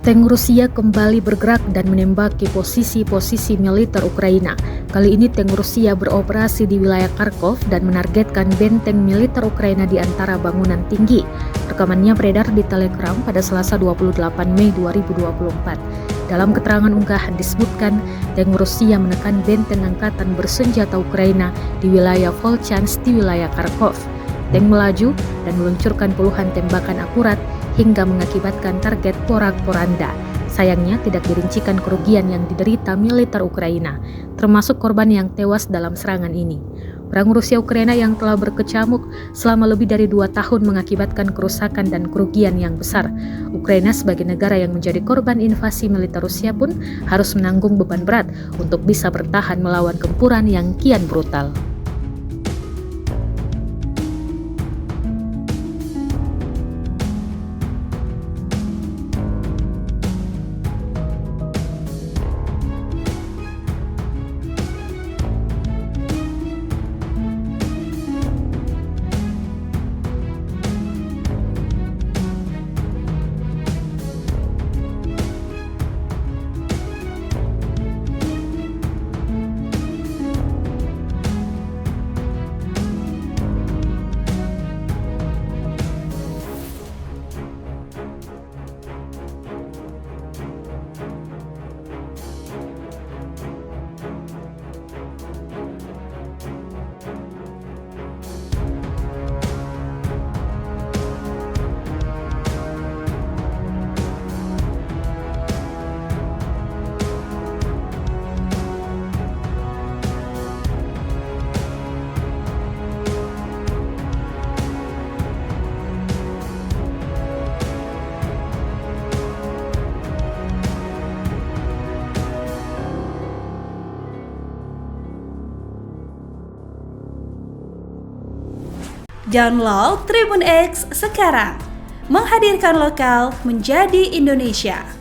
Tank Rusia kembali bergerak dan menembaki posisi-posisi militer Ukraina. Kali ini tank Rusia beroperasi di wilayah Kharkov dan menargetkan benteng militer Ukraina di antara bangunan tinggi. Rekamannya beredar di Telegram pada Selasa 28 Mei 2024. Dalam keterangan unggahan disebutkan, tank Rusia menekan benteng angkatan bersenjata Ukraina di wilayah Volchansk di wilayah Kharkov. Tank melaju dan meluncurkan puluhan tembakan akurat hingga mengakibatkan target porak-poranda. Sayangnya tidak dirincikan kerugian yang diderita militer Ukraina, termasuk korban yang tewas dalam serangan ini. Perang Rusia-Ukraina yang telah berkecamuk selama lebih dari 2 tahun mengakibatkan kerusakan dan kerugian yang besar. Ukraina sebagai negara yang menjadi korban invasi militer Rusia pun harus menanggung beban berat untuk bisa bertahan melawan gempuran yang kian brutal. Download Tribun X sekarang, menghadirkan lokal menjadi Indonesia.